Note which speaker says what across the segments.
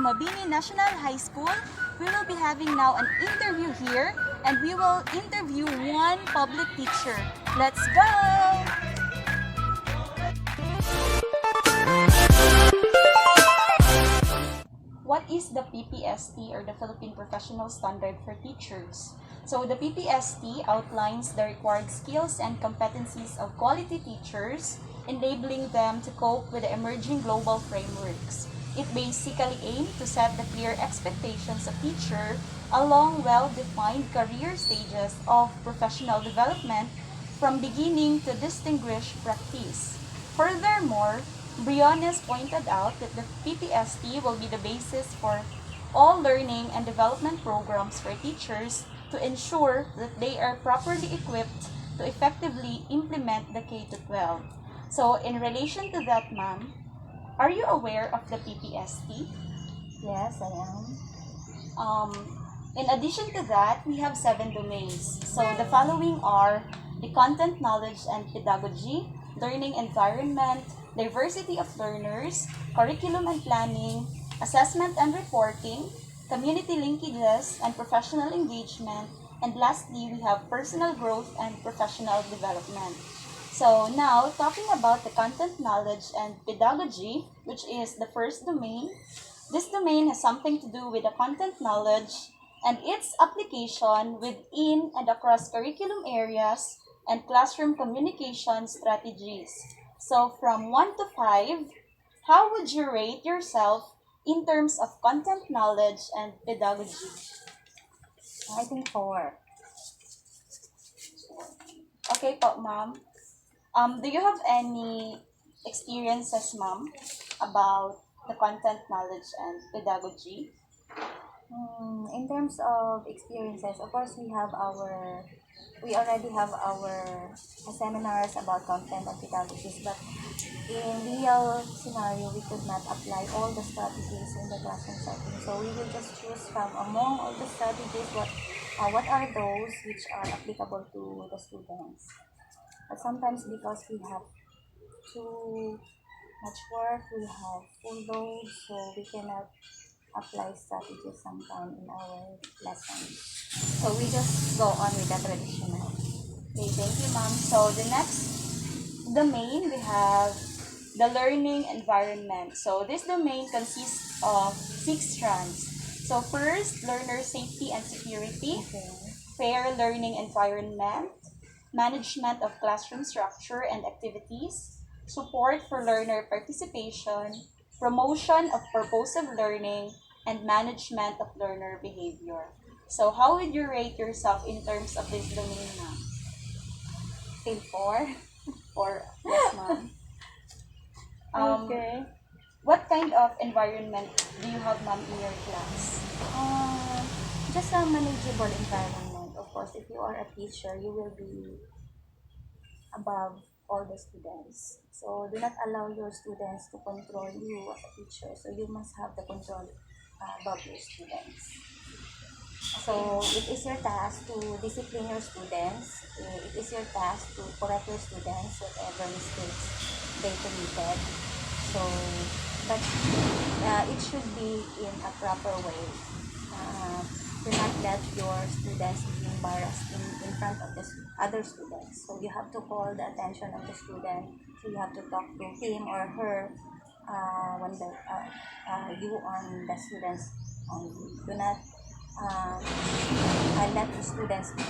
Speaker 1: Mabini National High School. We will be having now an interview here, and we will interview one public teacher. Let's go! What is the PPST, or the Philippine Professional Standard for Teachers? So the PPST outlines the required skills and competencies of quality teachers, enabling them to cope with the emerging global frameworks. It basically aims to set the clear expectations of teacher along well-defined career stages of professional development from beginning to distinguished practice. Furthermore, Briones pointed out that the PPST will be the basis for all learning and development programs for teachers to ensure that they are properly equipped to effectively implement the K-12. So, in relation to that, ma'am, are you aware of the PPST?
Speaker 2: Yes, I am.
Speaker 1: In addition to that, we have 7 domains. So, the following are the content, knowledge, and pedagogy, learning environment, diversity of learners, curriculum and planning, assessment and reporting, community linkages and professional engagement, and lastly, we have personal growth and professional development. So now, talking about the content, knowledge, and pedagogy, which is the first domain, this domain has something to do with the content knowledge and its application within and across curriculum areas and classroom communication strategies. So from 1 to 5, how would you rate yourself in terms of content knowledge and pedagogy?
Speaker 2: I think 4.
Speaker 1: Okay po, ma'am. Do you have any experiences, ma'am, about the content knowledge and pedagogy?
Speaker 2: In terms of experiences, of course, we already have our seminars about content and pedagogies, but in real scenario, we could not apply all the strategies in the classroom setting. So we will just choose from among all the strategies what are those which are applicable to the students. But sometimes because we have too much work, we have full load, so we cannot apply strategies sometime in our lessons. So we just go on with the traditional.
Speaker 1: Okay, thank you, ma'am. So the next domain, we have the learning environment. So this domain consists of 6 strands. So first, learner safety and security, fair learning environment, management of classroom structure and activities, support for learner participation, promotion of purposive learning, and management of learner behavior. So how would you rate yourself in terms of this domain, ma'am?
Speaker 2: Still 4.
Speaker 1: Or yes, ma'am.
Speaker 2: Okay.
Speaker 1: What kind of environment do you have, ma'am, in your class?
Speaker 2: Just a manageable environment. Of course, if you are a teacher, you will be above all the students. So do not allow your students to control you as a teacher. So you must have the control above your students. So it is your task to discipline your students. It is your task to correct your students whatever mistakes they committed. So, but it should be in a proper way. Do not let your students be embarrassed in front of the other students. So you have to call the attention of the student. So you have to talk to him or her when you on the students only. Do not let the students be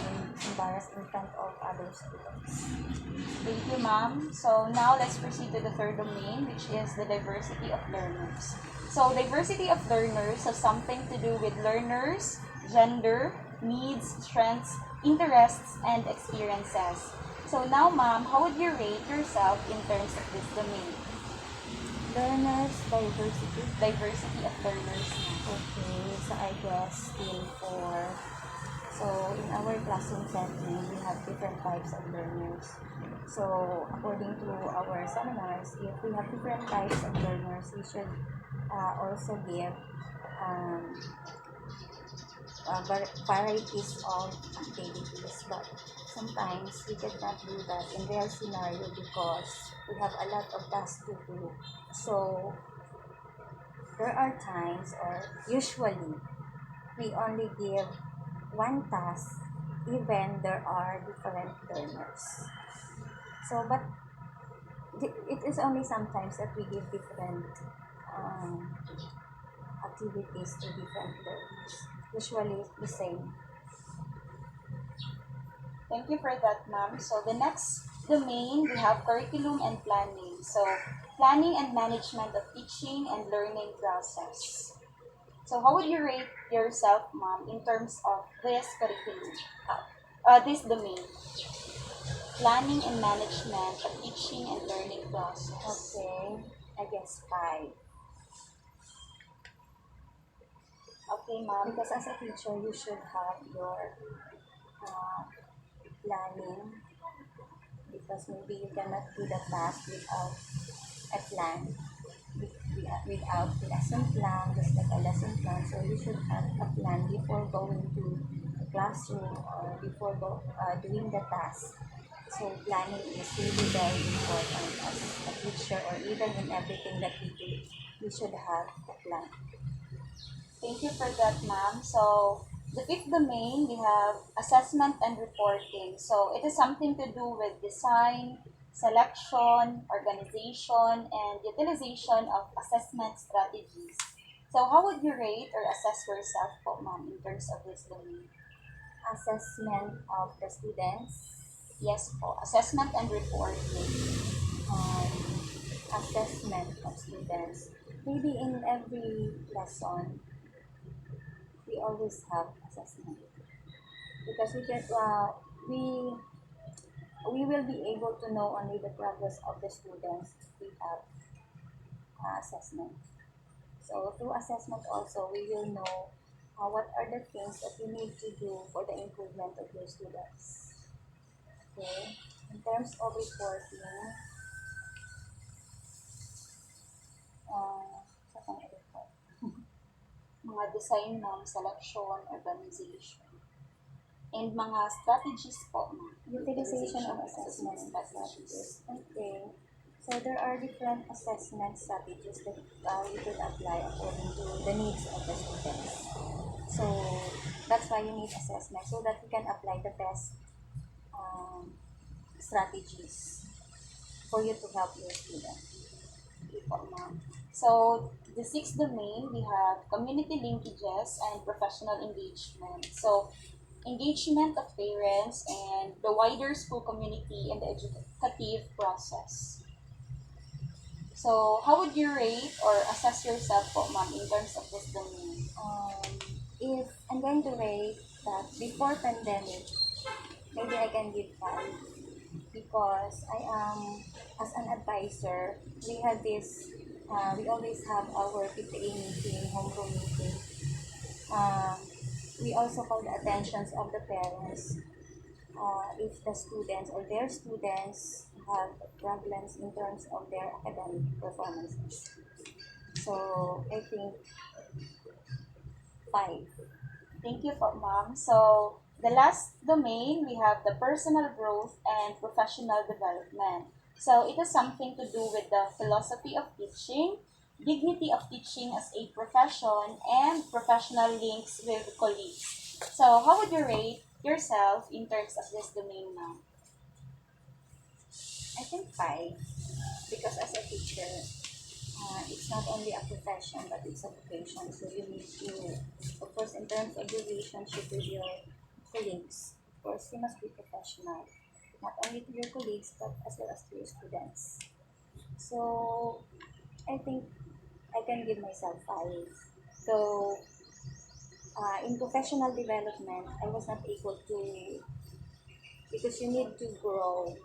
Speaker 2: embarrassed in front of other students.
Speaker 1: Thank you, ma'am. So now let's proceed to the third domain, which is the diversity of learners. So diversity of learners has something to do with learners, gender, needs, strengths, interests, and experiences. So now, ma'am, how would you rate yourself in terms of this domain?
Speaker 2: Learners, diversity.
Speaker 1: Diversity of learners.
Speaker 2: Okay, so I guess still 4. So in our classroom setting, we have different types of learners. So according to our seminars, if we have different types of learners, we should also give varieties of activities. But sometimes we cannot do that in real scenario because we have a lot of tasks to do. So there are times, or usually, we only give one task even there are different learners. So, but it is only sometimes that we give different um, activities to different learners. Usually, the same.
Speaker 1: Thank you for that, ma'am. So the next domain, we have curriculum and planning. So planning and management of teaching and learning process. So how would you rate yourself, ma'am, in terms of this curriculum, this domain, planning and management of teaching and learning process?
Speaker 2: Okay, I guess 5.
Speaker 1: Okay, ma'am.
Speaker 2: Because as a teacher, you should have your uh, planning, because maybe you cannot do the task without a plan, without the lesson plan, just like a lesson plan. So you should have a plan before going to the classroom, or before doing the task. So planning is really very important as a teacher, or even in everything that we do. We should have a plan.
Speaker 1: Thank you for that, ma'am. So, the fifth domain, we have assessment and reporting. So, it is something to do with design, selection, organization, and utilization of assessment strategies. So, how would you rate or assess yourself po, ma'am, in terms of this domain?
Speaker 2: Assessment of the students,
Speaker 1: Yes po, assessment and reporting.
Speaker 2: um, assessment of students. Maybe in every lesson, we always have assessment, because we we will be able to know only the progress of the students if we have assessment. So through assessment also, we will know what are the things that we need to do for the improvement of your students. Okay. In terms of reporting, sa pang report,
Speaker 1: Mga design, ma'am, selection, organization. And mga strategies po, ma'am.
Speaker 2: utilization of assessment strategies. Okay. So there are different assessment strategies that you could apply according to the needs of the students. So that's why you need assessment, so that you can apply the best strategies for you to help your student.
Speaker 1: Okay po, ma'am. So, the sixth domain, we have community linkages and professional engagement. So, engagement of parents and the wider school community in the educative process. So, how would you rate or assess yourself po, ma'am, in terms of this domain?
Speaker 2: If I'm going to rate that before pandemic, maybe I can give 5, because I am, as an advisor, we had this, we always have our PTA meeting, homeroom meeting. We also call the attentions of the parents if the students or their students have problems in terms of their academic performances. So I think 5.
Speaker 1: Thank you po, ma'am. So, the last domain, we have the personal growth and professional development. So, it has something to do with the philosophy of teaching, dignity of teaching as a profession, and professional links with colleagues. So, how would you rate yourself in terms of this domain, ma'am?
Speaker 2: I think 5, because as a teacher, it's not only a profession, but it's a vocation. So you need to, of course, in terms of your relationship with your colleagues, of course, you must be professional, not only to your colleagues, but as well as to your students. So I think I can give myself 5. So in professional development, I was not able to, because you need to grow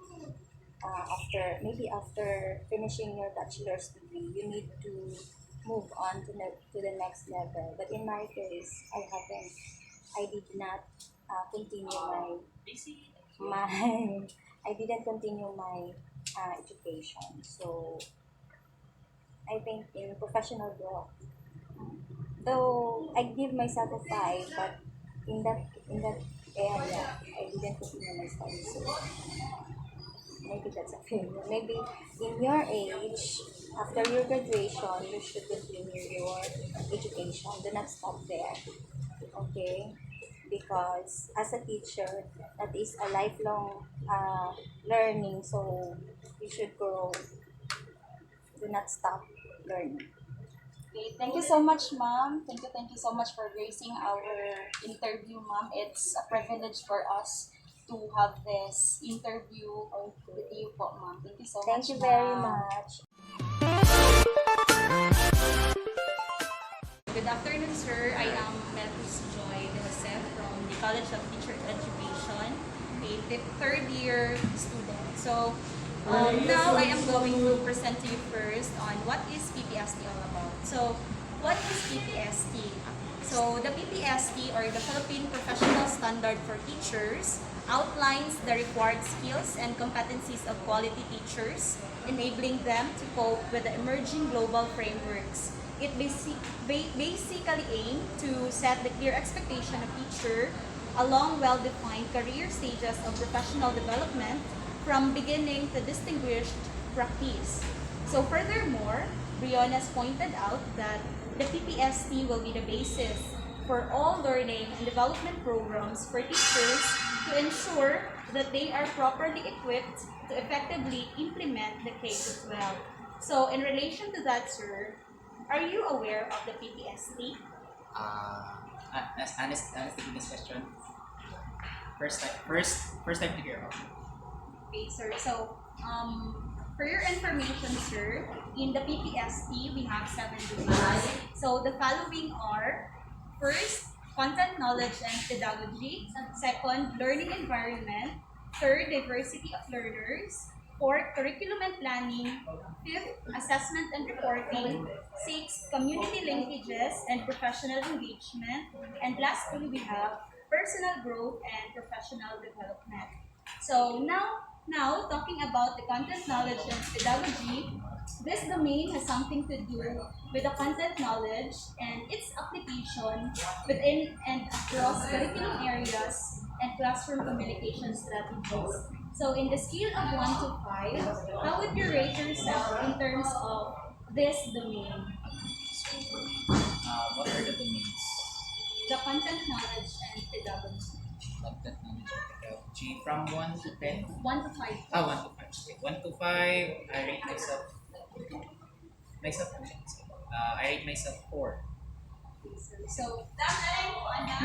Speaker 2: after finishing your bachelor's degree, you need to move on to the next level. But in my case, I did not continue my I didn't continue my education. So I think in professional growth, though I give myself a 5, but in that area, I didn't continue my studies. So maybe that's a failure. Maybe in your age, after your graduation, you should continue your education. Do not stop there. Okay? Because as a teacher, that is a lifelong learning. So you should grow. Do not stop learning.
Speaker 1: Okay, thank you so much, ma'am. Thank you so much for gracing our interview, ma'am. It's a privilege for us to have this interview with you po, ma'am. Thank you so much,
Speaker 2: Thank you very
Speaker 1: ma'am.
Speaker 2: much.
Speaker 1: Good afternoon, sir. I am Melvis Joy de Jose from the College of Teacher Education, a third year student. So now I am going to present to you first on what is PPST all about. So what is PPST? So the PPST, or the Philippine Professional Standard for Teachers, outlines the required skills and competencies of quality teachers, enabling them to cope with the emerging global frameworks. It basically aims to set the clear expectation of teacher along well-defined career stages of professional development from beginning to distinguished practice. So furthermore, Brion has pointed out that the PPST will be the basis for all learning and development programs for teachers to ensure that they are properly equipped to effectively implement the K-12. So in relation to that, sir, are you aware of the PPST?
Speaker 3: As honestly in this question, first time to hear about it.
Speaker 1: Okay, sir. So, for your information, sir, in the PPST, we have 7 domains. So, the following are: first, content knowledge and pedagogy; second, learning environment; third, diversity of learners; fourth, curriculum and planning; fifth, assessment and reporting; sixth, community linkages and professional engagement; and lastly, we have personal growth and professional development. So now talking about the content knowledge and pedagogy, this domain has something to do with the content knowledge and its application within and across curriculum areas and classroom communication strategies. So in the scale of 1 to 5, how would you rate yourself in terms of this domain?
Speaker 3: What are the domains?
Speaker 1: The content knowledge and pedagogy.
Speaker 3: Content knowledge and pedagogy from 1 to 10.
Speaker 1: 1 to 5.
Speaker 3: 1 to 5. Okay. 1 to 5, I rate myself 4.
Speaker 1: So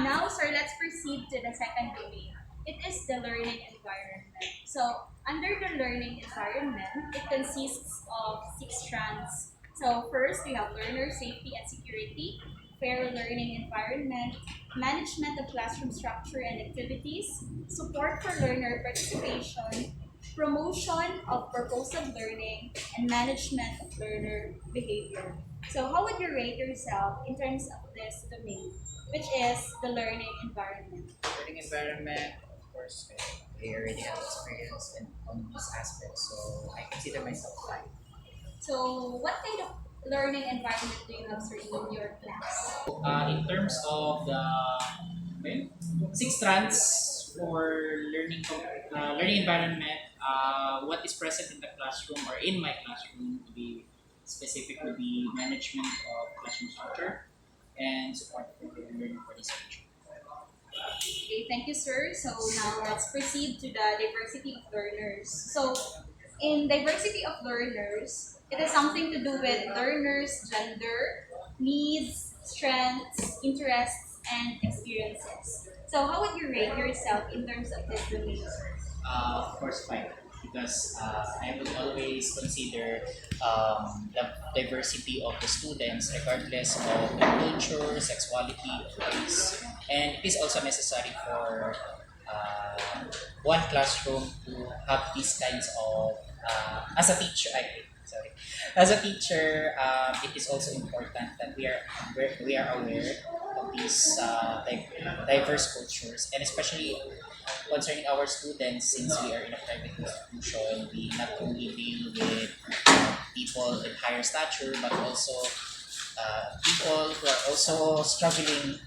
Speaker 1: now, sir, let's proceed to the second domain. It is the learning environment. So under the learning environment, it consists of 6 strands. So first, we have learner safety and security, fair learning environment, management of classroom structure and activities, support for learner participation, promotion of purposive learning, and management of learner behavior. So how would you rate yourself in terms of this domain, which is the learning environment?
Speaker 3: Learning environment, of course, I already have experience on these aspects, so I consider myself 5.
Speaker 1: So what kind of learning environment do you have, sir, in your class?
Speaker 3: In terms of the 6 strands for learning environment, what is present in the classroom or in my classroom, to be specific, would be management of classroom structure and support for learning participation.
Speaker 1: Okay, thank you, sir. So now let's proceed to the diversity of learners. So in diversity of learners, it has something to do with learners' gender, needs, strengths, interests, and experiences. So how would you rate yourself in terms of this domain, sir?
Speaker 3: Of course, 5, because I would always consider the diversity of the students, regardless of their culture, sexuality, race, and it is also necessary for one classroom to have these kinds of as a teacher. Sorry, as a teacher, it is also important that we are aware of these diverse cultures, and especially concerning our students, since we are in a private institution, we not only deal with people in higher stature, but also people who are also struggling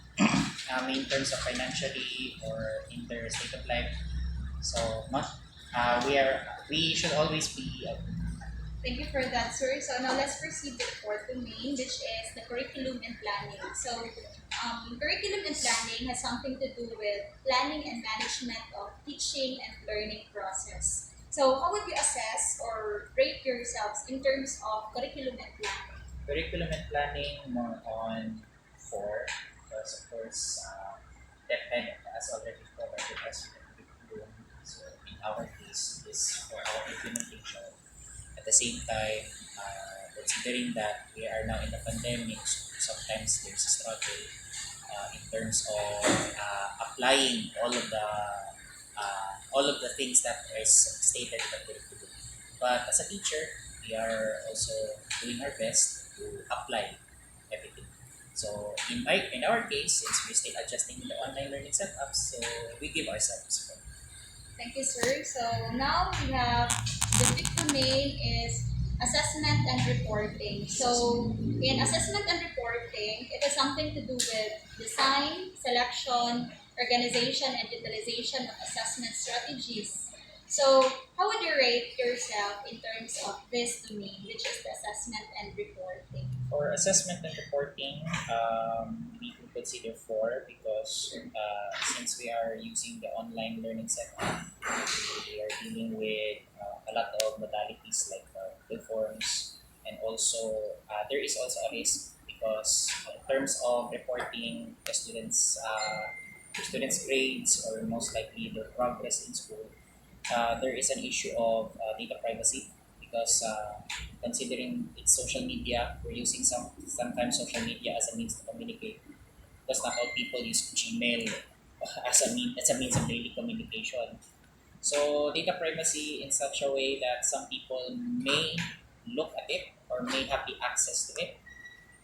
Speaker 3: in terms of financially or in their state of life. So we should always be
Speaker 1: Thank you for that, sir. So now let's proceed to the fourth domain, which is the curriculum and planning. So curriculum and planning has something to do with planning and management of teaching and learning process. So how would you assess or rate yourselves in terms of curriculum and planning?
Speaker 3: curriculum and planning more on four because of course that kind of as already provided as curriculum. So in our case, is for our implementation. At the same time, considering that we are now in the pandemic, so sometimes there's a struggle in terms of applying all of the things that is stated in the curriculum. But as a teacher, we are also doing our best to apply everything. So in our case, since we're still adjusting the online learning setups, so we give ourselves support.
Speaker 1: Thank you, sir. So now we have the fifth domain is assessment and reporting. So in assessment and reporting, it has something to do with design, selection, organization, and utilization of assessment strategies. So how would you rate yourself in terms of this domain, which is the assessment and reporting?
Speaker 3: For assessment and reporting, we could consider four because since we are using the online learning setup, we are dealing with a lot of modalities like Google Forms, and also there is also a risk because in terms of reporting the students' grades or most likely their progress in school, there is an issue of data privacy because considering it's social media, we're using sometimes social media as a means to communicate because not all people use Gmail as a means of daily communication. So data privacy in such a way that some people may look at it or may have the access to it.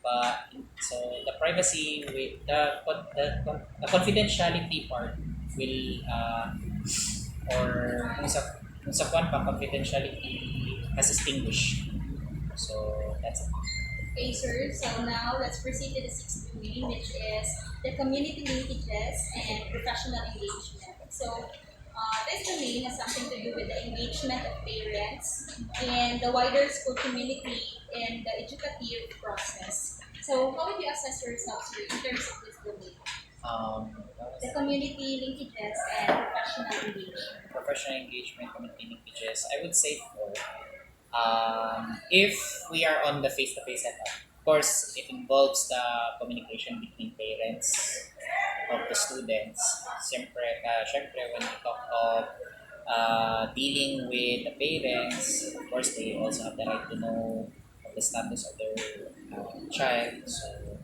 Speaker 3: But so the privacy with the confidentiality part will or kung sa kwan pa confidentiality has extinguished. So that's it.
Speaker 1: Okay, sir. So now let's proceed to the sixth domain, which is the community linkages and professional engagement. So this domain has something to do with the engagement of parents and the wider school community in the educative process. So how would you assess yourself, sir, in terms of this domain?
Speaker 3: What was
Speaker 1: The
Speaker 3: that?
Speaker 1: community linkages and professional engagement.
Speaker 3: Professional engagement, community linkages. I would say four. If we are on the face-to-face setup, of course, it involves the communication between parents of the students. Siyempre, when we talk of dealing with the parents, of course, they also have the right to know of the status of their child. So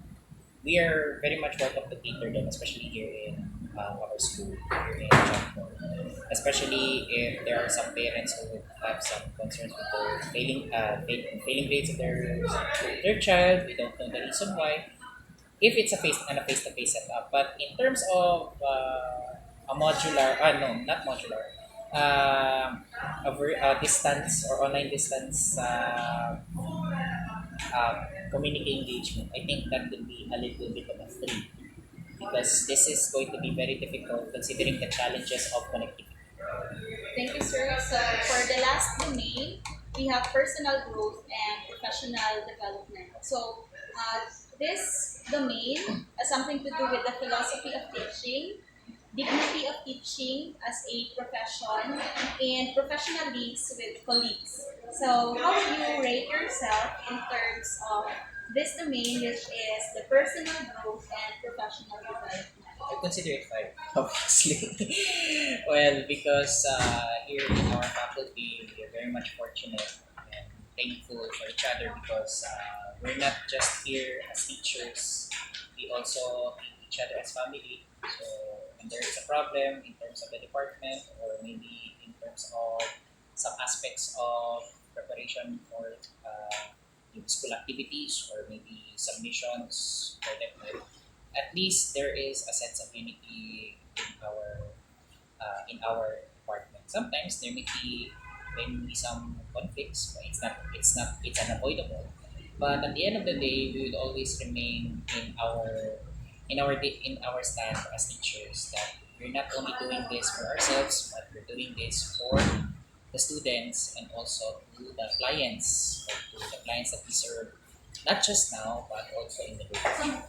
Speaker 3: we are very much welcome to cater them, especially here in our school here in Chanco. Especially if there are some parents who would have some concerns with their failing grades of their child. We don't know the reason why. If it's a face to face setup, but in terms of a modular, no, not modular, a distance or online distance community engagement, I think that could be a little bit of a three because this is going to be very difficult considering the challenges of connectivity.
Speaker 1: Thank you, sir. So for the last domain, we have personal growth and professional development. So this domain has something to do with the philosophy of teaching, dignity of teaching as a profession, and professional links with colleagues. So how would you rate yourself in terms of this domain, which is the personal growth and professional development?
Speaker 3: I consider it five, obviously. Well, because here in our faculty, we are very much fortunate and thankful for each other because we're not just here as teachers, we also treat each other as family. So when there is a problem in terms of the department or maybe in terms of some aspects of preparation for yung school activities or maybe submissions for them, at least there is a sense of unity in our department. Sometimes there may be some conflicts, but it's unavoidable. But at the end of the day, we will always remain in our stand as teachers that we're not only doing this for ourselves, but we're doing this for the students and also to the clients, or to the clients that we serve, not just now but also in the future.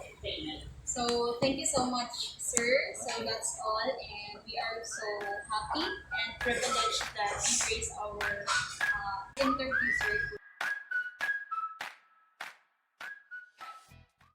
Speaker 4: So thank you so much, sir. So that's all, and we are so happy and privileged that you graced our